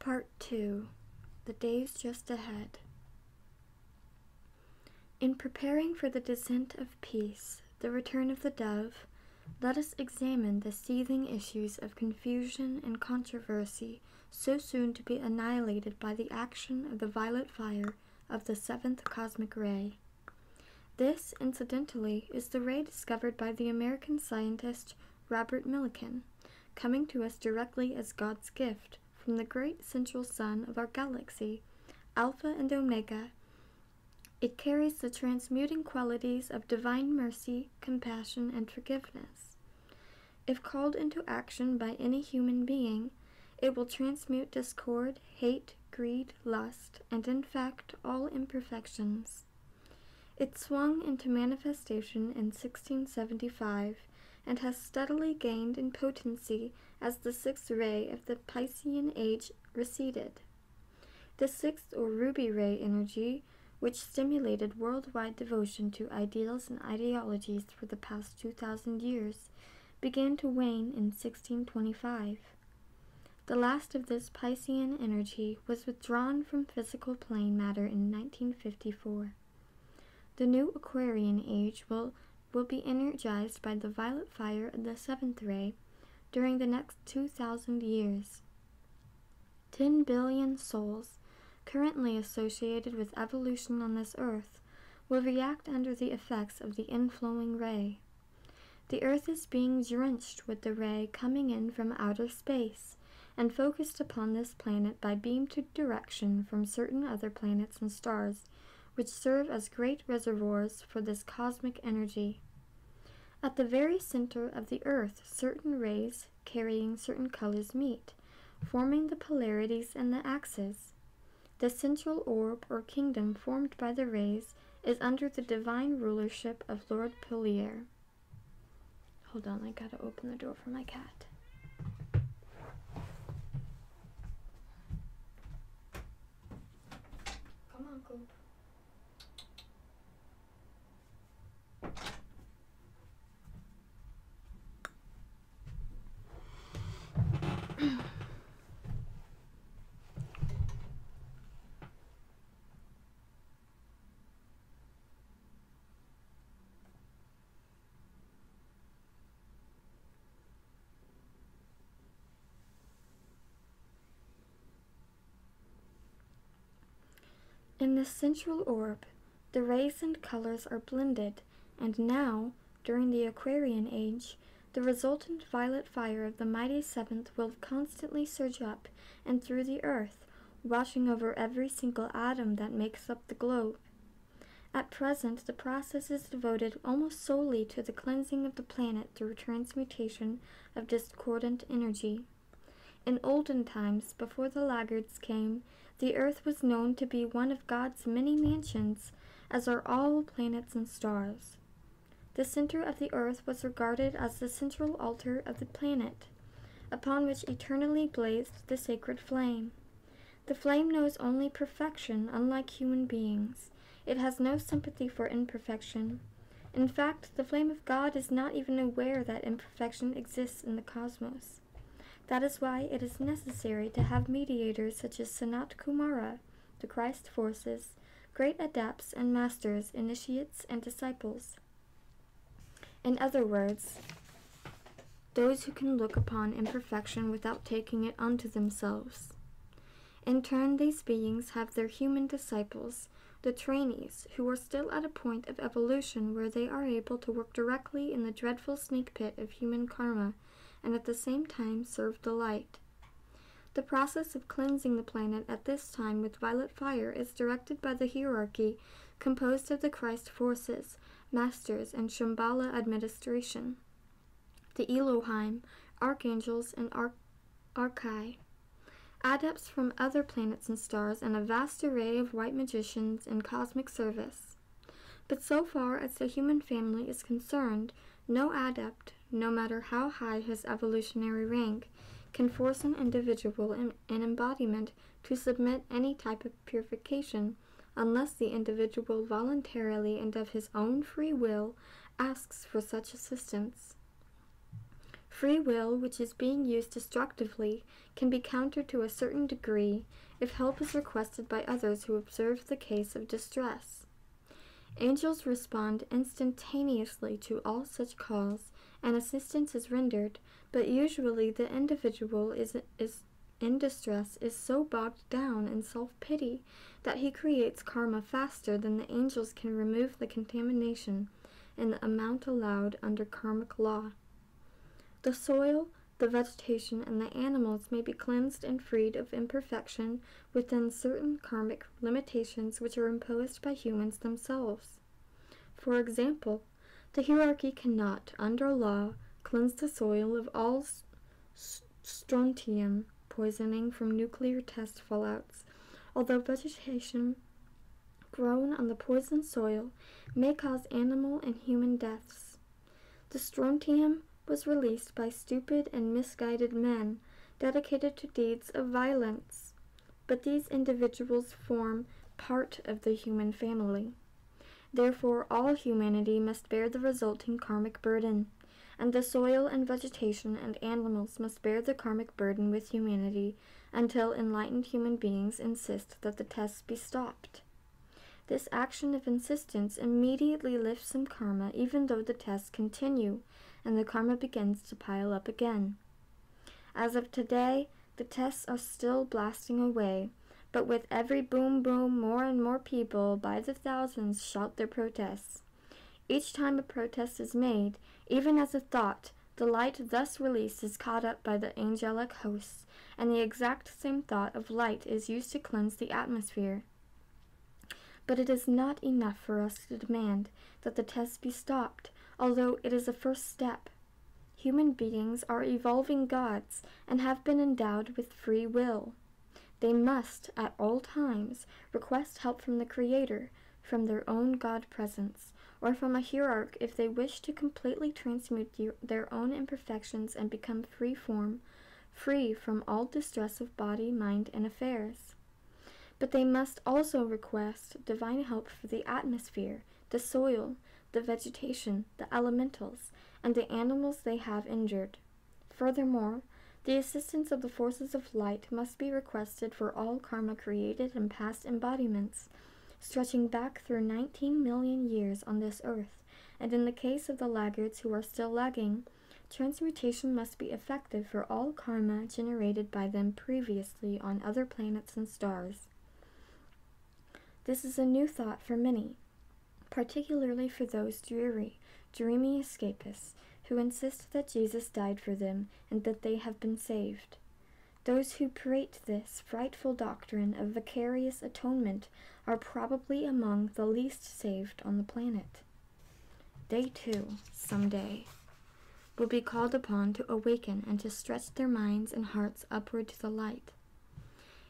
Part 2. The Days Just Ahead. In preparing for the descent of peace, the return of the dove, let us examine the seething issues of confusion and controversy so soon to be annihilated by the action of the violet fire of the seventh cosmic ray. This, incidentally, is the ray discovered by the American scientist Robert Millikan, coming to us directly as God's gift from the great central sun of our galaxy, Alpha and Omega. It carries the transmuting qualities of divine mercy, compassion, and forgiveness. If called into action by any human being, it will transmute discord, hate, greed, lust, and in fact all imperfections. It swung into manifestation in 1675 and has steadily gained in potency as the sixth ray of the Piscean age receded. The sixth or ruby ray energy, which stimulated worldwide devotion to ideals and ideologies for the past 2,000 years, began to wane in 1625. The last of this Piscean energy was withdrawn from physical plane matter in 1954. The new Aquarian age will be energized by the violet fire of the seventh ray during the next 2,000 years. 10 billion souls currently associated with evolution on this earth will react under the effects of the inflowing ray. The earth is being drenched with the ray coming in from outer space and focused upon this planet by beamed direction from certain other planets and stars, which serve as great reservoirs for this cosmic energy. At the very center of the earth, certain rays carrying certain colors meet, forming the polarities and the axes. The central orb or kingdom formed by the rays is under the divine rulership of Lord Pelier. Hold on, I gotta open the door for my cat. Come on, Coop. In the central orb, the rays and colors are blended, and now, during the Aquarian age, the resultant violet fire of the mighty seventh will constantly surge up and through the earth, washing over every single atom that makes up the globe. At present, the process is devoted almost solely to the cleansing of the planet through transmutation of discordant energy. In olden times, before the laggards came, the earth was known to be one of God's many mansions, as are all planets and stars. The center of the earth was regarded as the central altar of the planet, upon which eternally blazed the sacred flame. The flame knows only perfection, unlike human beings. It has no sympathy for imperfection. In fact, the flame of God is not even aware that imperfection exists in the cosmos. That is why it is necessary to have mediators such as Sanat Kumara, the Christ forces, great adepts and masters, initiates and disciples. In other words, those who can look upon imperfection without taking it unto themselves. In turn, these beings have their human disciples, the trainees, who are still at a point of evolution where they are able to work directly in the dreadful snake pit of human karma, and at the same time serve the light. The process of cleansing the planet at this time with violet fire is directed by the hierarchy composed of the Christ forces, masters, and Shambhala administration, the Elohim, archangels, and archai, adepts from other planets and stars, and a vast array of white magicians in cosmic service. But so far as the human family is concerned, no adept, no matter how high his evolutionary rank, can force an individual in embodiment to submit any type of purification unless the individual voluntarily and of his own free will asks for such assistance. Free will, which is being used destructively, can be countered to a certain degree if help is requested by others who observe the case of distress. Angels respond instantaneously to all such calls, and assistance is rendered, but usually the individual in distress is so bogged down in self-pity that he creates karma faster than the angels can remove the contamination in the amount allowed under karmic law. The soil, the vegetation, and the animals may be cleansed and freed of imperfection within certain karmic limitations which are imposed by humans themselves. For example, the hierarchy cannot, under law, cleanse the soil of all strontium poisoning from nuclear test fallouts, although vegetation grown on the poisoned soil may cause animal and human deaths. The strontium was released by stupid and misguided men dedicated to deeds of violence, but these individuals form part of the human family. Therefore, all humanity must bear the resulting karmic burden, and the soil and vegetation and animals must bear the karmic burden with humanity until enlightened human beings insist that the tests be stopped. This action of insistence immediately lifts some karma even though the tests continue, and the karma begins to pile up again. As of today, the tests are still blasting away, but with every boom boom, more and more people by the thousands shout their protests. Each time a protest is made, even as a thought, the light thus released is caught up by the angelic hosts, and the exact same thought of light is used to cleanse the atmosphere. But it is not enough for us to demand that the tests be stopped, although it is a first step. Human beings are evolving gods and have been endowed with free will. They must, at all times, request help from the Creator, from their own God presence, or from a hierarch if they wish to completely transmute their own imperfections and become free from all distress of body, mind, and affairs. But they must also request divine help for the atmosphere, the soil, the vegetation, the elementals, and the animals they have injured. Furthermore, the assistance of the forces of light must be requested for all karma created in past embodiments, stretching back through 19 million years on this earth, and in the case of the laggards who are still lagging, transmutation must be effective for all karma generated by them previously on other planets and stars. This is a new thought for many, particularly for those dreamy escapists who insist that Jesus died for them and that they have been saved. Those who prate this frightful doctrine of vicarious atonement are probably among the least saved on the planet. They too, someday, will be called upon to awaken and to stretch their minds and hearts upward to the light.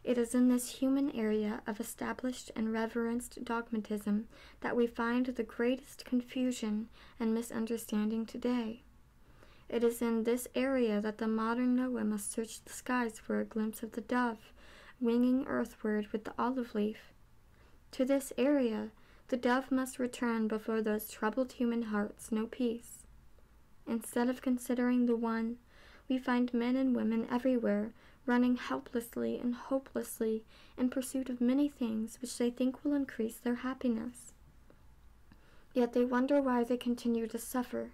It is in this human area of established and reverenced dogmatism that we find the greatest confusion and misunderstanding today. It is in this area that the modern Noah must search the skies for a glimpse of the dove, winging earthward with the olive leaf. To this area, the dove must return before those troubled human hearts know peace. Instead of considering the one, we find men and women everywhere running helplessly and hopelessly in pursuit of many things which they think will increase their happiness. Yet they wonder why they continue to suffer,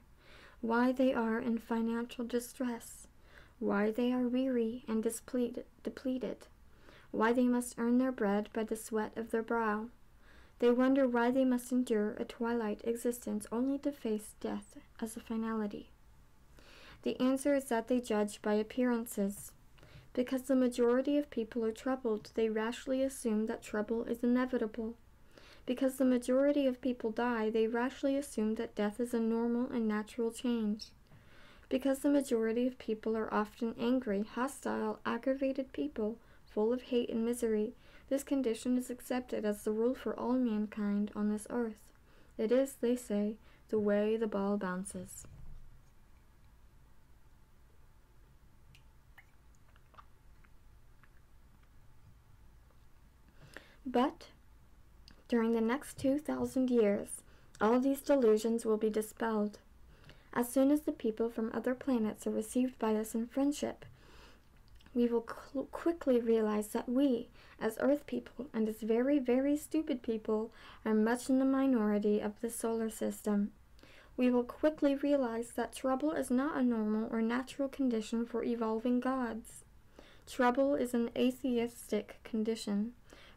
why they are in financial distress, why they are weary and depleted, why they must earn their bread by the sweat of their brow. They wonder why they must endure a twilight existence only to face death as a finality. The answer is that they judge by appearances. Because the majority of people are troubled, they rashly assume that trouble is inevitable. Because the majority of people die, they rashly assume that death is a normal and natural change. Because the majority of people are often angry, hostile, aggravated people, full of hate and misery, this condition is accepted as the rule for all mankind on this earth. It is, they say, the way the ball bounces. But during the next 2,000 years, all these delusions will be dispelled. As soon as the people from other planets are received by us in friendship, we will quickly realize that we, as Earth people and as very, very stupid people, are much in the minority of the solar system. We will quickly realize that trouble is not a normal or natural condition for evolving gods. Trouble is an atheistic condition,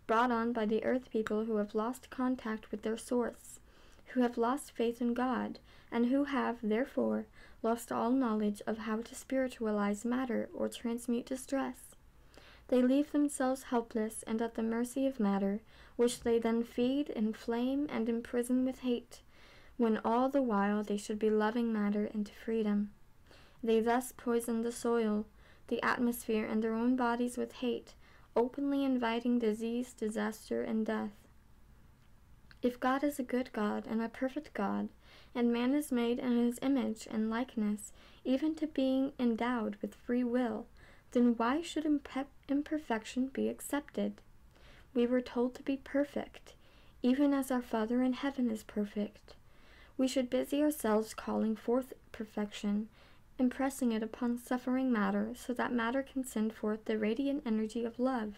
brought on by the Earth people who have lost contact with their source, who have lost faith in God, and who have, therefore, lost all knowledge of how to spiritualize matter or transmute distress. They leave themselves helpless and at the mercy of matter, which they then feed, inflame, and imprison with hate, when all the while they should be loving matter into freedom. They thus poison the soil, the atmosphere, and their own bodies with hate, openly inviting disease, disaster, and death. If God is a good God and a perfect God, and man is made in his image and likeness, even to being endowed with free will, then why should imperfection be accepted? We were told to be perfect, even as our Father in heaven is perfect. We should busy ourselves calling forth perfection, impressing it upon suffering matter, so that matter can send forth the radiant energy of love,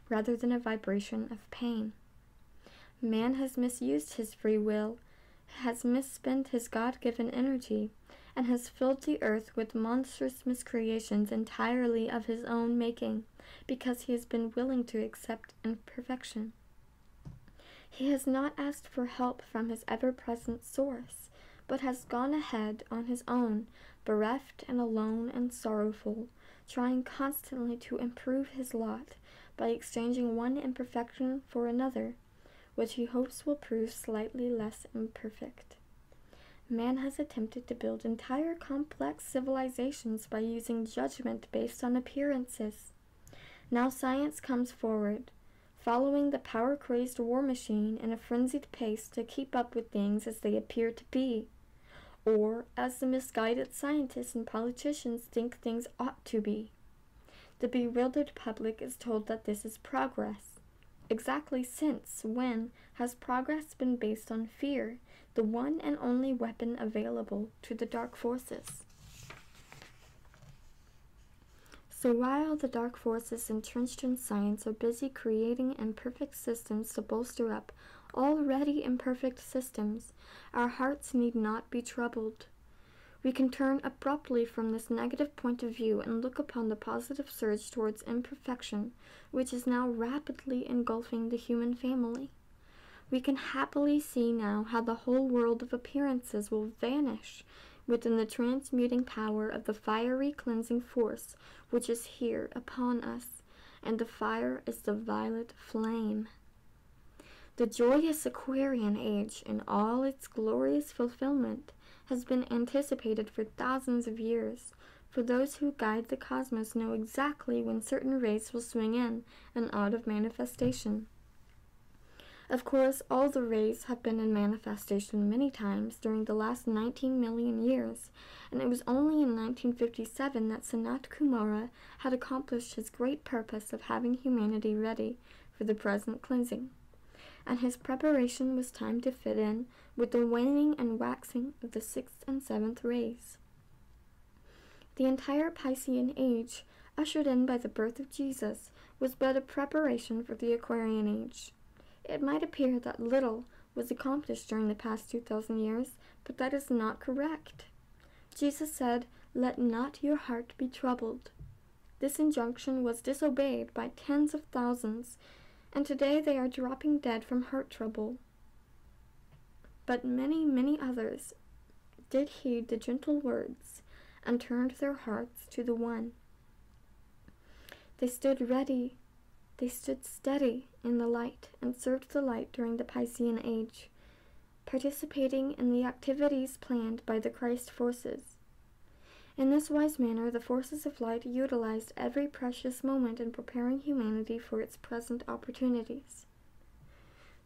rather than a vibration of pain. Man has misused his free will, has misspent his God-given energy, and has filled the earth with monstrous miscreations entirely of his own making, because he has been willing to accept imperfection. He has not asked for help from his ever-present source, but has gone ahead on his own, bereft and alone and sorrowful, trying constantly to improve his lot by exchanging one imperfection for another, which he hopes will prove slightly less imperfect. Man has attempted to build entire complex civilizations by using judgment based on appearances. Now science comes forward, following the power-crazed war machine in a frenzied pace to keep up with things as they appear to be, or as the misguided scientists and politicians think things ought to be. The bewildered public is told that this is progress. Exactly since when has progress been based on fear, the one and only weapon available to the dark forces? So while the dark forces entrenched in science are busy creating imperfect systems to bolster up already imperfect systems, our hearts need not be troubled. We can turn abruptly from this negative point of view and look upon the positive surge towards imperfection, which is now rapidly engulfing the human family. We can happily see now how the whole world of appearances will vanish within the transmuting power of the fiery cleansing force which is here upon us, and the fire is the violet flame. The joyous Aquarian age, in all its glorious fulfillment, has been anticipated for thousands of years, for those who guide the cosmos know exactly when certain rays will swing in and out of manifestation. Of course, all the rays have been in manifestation many times during the last 19 million years, and it was only in 1957 that Sanat Kumara had accomplished his great purpose of having humanity ready for the present cleansing, and his preparation was timed to fit in with the waning and waxing of the 6th and 7th rays. The entire Piscean age, ushered in by the birth of Jesus, was but a preparation for the Aquarian age. It might appear that little was accomplished during the past 2,000 years, but that is not correct. Jesus said, "Let not your heart be troubled." This injunction was disobeyed by tens of thousands, and today they are dropping dead from heart trouble. But many, many others did heed the gentle words and turned their hearts to the One. They stood ready. They stood steady in the light and served the light during the Piscean age, participating in the activities planned by the Christ forces. In this wise manner, the forces of light utilized every precious moment in preparing humanity for its present opportunities.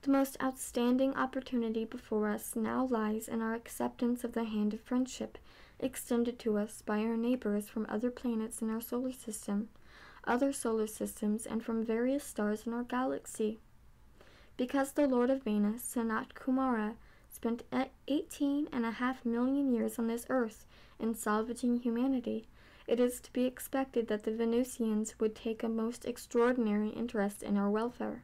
The most outstanding opportunity before us now lies in our acceptance of the hand of friendship extended to us by our neighbors from other planets in our solar system, other solar systems, and from various stars in our galaxy. Because the Lord of Venus, Sanat Kumara, spent 18.5 million years on this earth in salvaging humanity, it is to be expected that the Venusians would take a most extraordinary interest in our welfare.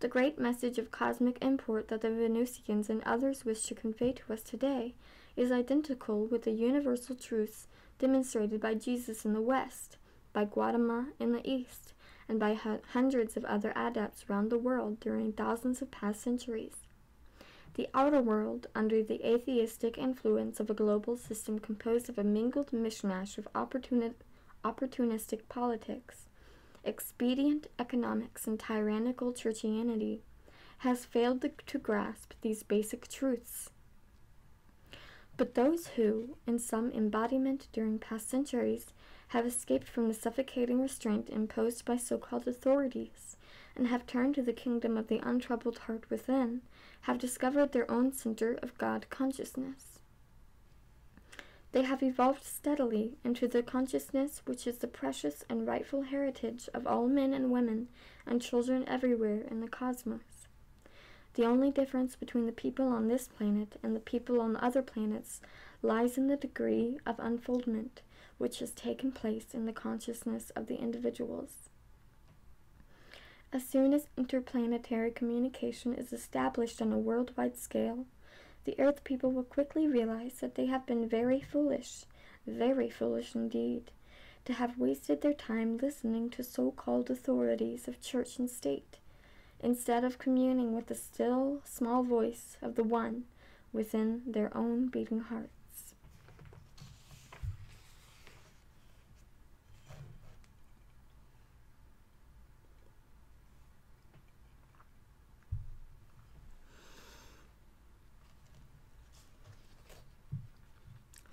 The great message of cosmic import that the Venusians and others wish to convey to us today is identical with the universal truths demonstrated by Jesus in the West, by Gautama in the East, and by hundreds of other adepts around the world during thousands of past centuries. The outer world, under the atheistic influence of a global system composed of a mingled mishmash of opportunistic politics, expedient economics, and tyrannical churchianity, has failed to grasp these basic truths. But those who, in some embodiment during past centuries, have escaped from the suffocating restraint imposed by so-called authorities, and have turned to the kingdom of the untroubled heart within, have discovered their own center of God consciousness. They have evolved steadily into the consciousness which is the precious and rightful heritage of all men and women and children everywhere in the cosmos. The only difference between the people on this planet and the people on other planets lies in the degree of unfoldment which has taken place in the consciousness of the individuals. As soon as interplanetary communication is established on a worldwide scale, the Earth people will quickly realize that they have been very foolish indeed, to have wasted their time listening to so-called authorities of church and state, instead of communing with the still, small voice of the One within their own beating hearts.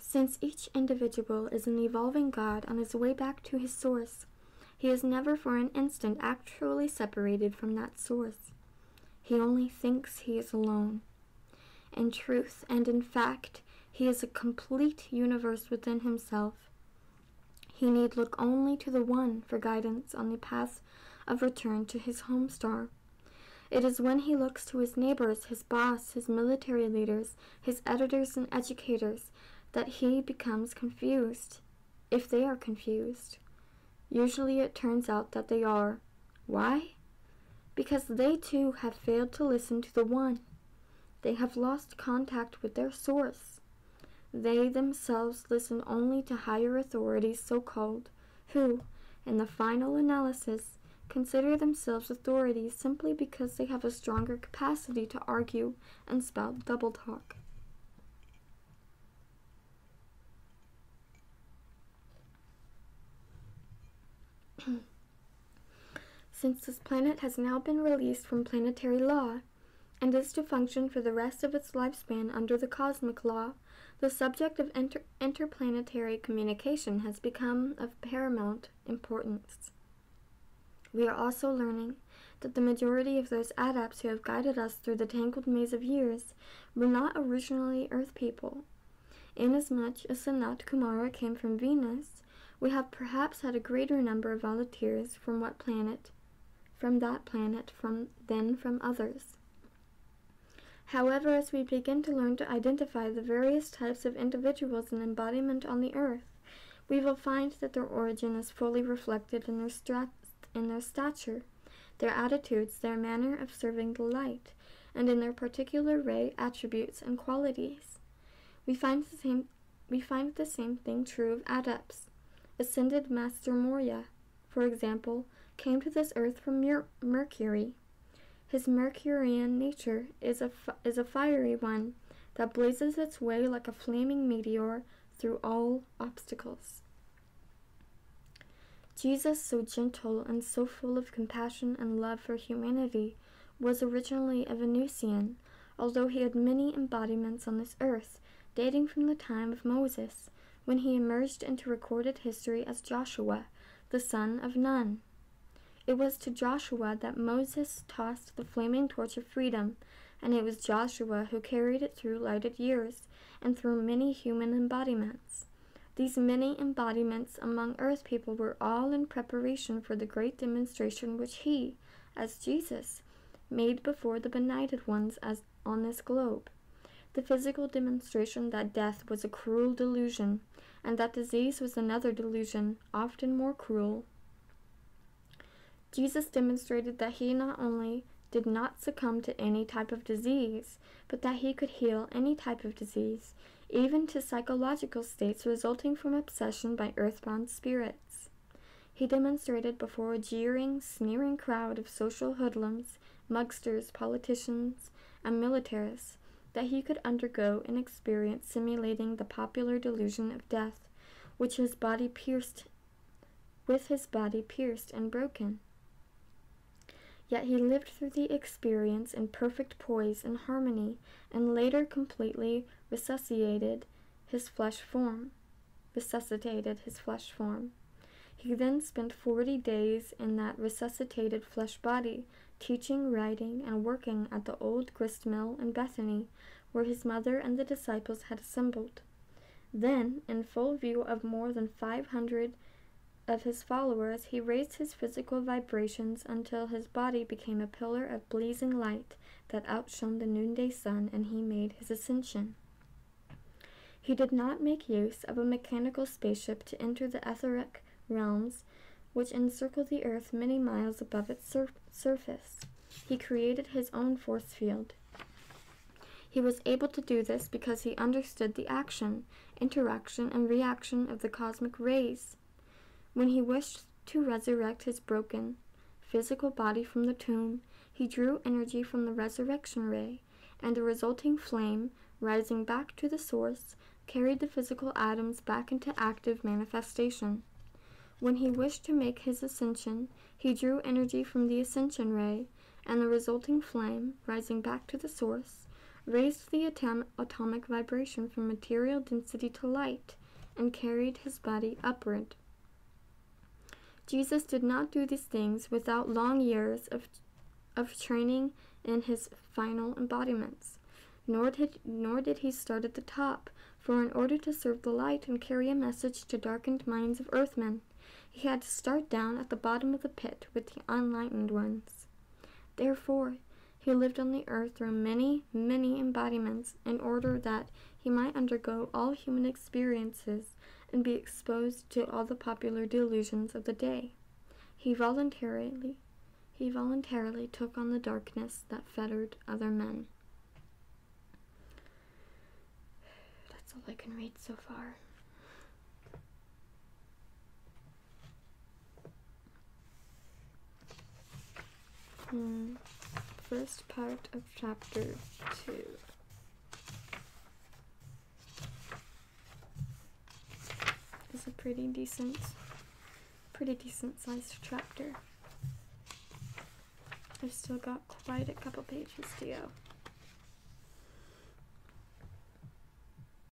Since each individual is an evolving God on his way back to his source, he is never for an instant actually separated from that source. He only thinks he is alone. In truth and in fact, he is a complete universe within himself. He need look only to the One for guidance on the path of return to his home star. It is when he looks to his neighbors, his boss, his military leaders, his editors and educators, that he becomes confused, if they are confused. Usually it turns out that they are. Why? Because they too have failed to listen to the One. They have lost contact with their source. They themselves listen only to higher authorities, so-called, who, in the final analysis, consider themselves authorities simply because they have a stronger capacity to argue and spout double talk. Since this planet has now been released from planetary law, and is to function for the rest of its lifespan under the cosmic law, the subject of interplanetary communication has become of paramount importance. We are also learning that the majority of those adepts who have guided us through the tangled maze of years were not originally Earth people. Inasmuch as Sanat Kumara came from Venus, we have perhaps had a greater number of volunteers from that planet than from others. However, as we begin to learn to identify the various types of individuals in embodiment on the earth, we will find that their origin is fully reflected in their stature, their attitudes, their manner of serving the light, and in their particular ray attributes and qualities. We find the same thing true of adepts. Ascended Master Morya, for example, came to this earth from Mercury. His Mercurian nature is a fiery one that blazes its way like a flaming meteor through all obstacles. Jesus, so gentle and so full of compassion and love for humanity, was originally a Venusian, although he had many embodiments on this earth, dating from the time of Moses, when he emerged into recorded history as Joshua, the son of Nun. It was to Joshua that Moses tossed the flaming torch of freedom, and it was Joshua who carried it through lighted years and through many human embodiments. These many embodiments among earth people were all in preparation for the great demonstration which he, as Jesus, made before the benighted ones as on this globe. the physical demonstration that death was a cruel delusion, and that disease was another delusion, often more cruel. Jesus demonstrated that he not only did not succumb to any type of disease, but that he could heal any type of disease, even to psychological states resulting from obsession by earthbound spirits. He demonstrated before a jeering, sneering crowd of social hoodlums, mugsters, politicians, and militarists that he could undergo an experience simulating the popular delusion of death, with his body pierced and broken. Yet he lived through the experience in perfect poise and harmony, and later completely resuscitated his flesh form. He then spent 40 days in that resuscitated flesh body, teaching, writing, and working at the old grist mill in Bethany, where his mother and the disciples had assembled. Then, in full view of more than 500 of his followers, he raised his physical vibrations until his body became a pillar of blazing light that outshone the noonday sun, and he made his ascension. He did not make use of a mechanical spaceship to enter the etheric realms which encircle the earth many miles above its surface. He created his own force field. He was able to do this because he understood the action, interaction, and reaction of the cosmic rays. When he wished to resurrect his broken physical body from the tomb, he drew energy from the resurrection ray, and the resulting flame, rising back to the source, carried the physical atoms back into active manifestation. When he wished to make his ascension, he drew energy from the ascension ray, and the resulting flame, rising back to the source, raised the atomic vibration from material density to light, and carried his body upward. Jesus did not do these things without long years of training in his final embodiments, nor did he start at the top, for in order to serve the light and carry a message to darkened minds of earthmen, he had to start down at the bottom of the pit with the unenlightened ones. Therefore, he lived on the earth through many, many embodiments in order that he might undergo all human experiences and be exposed to all the popular delusions of the day. He voluntarily took on the darkness that fettered other men. That's all I can read so far. First part of chapter 2. Is a pretty decent sized chapter. I've still got quite a couple pages to go.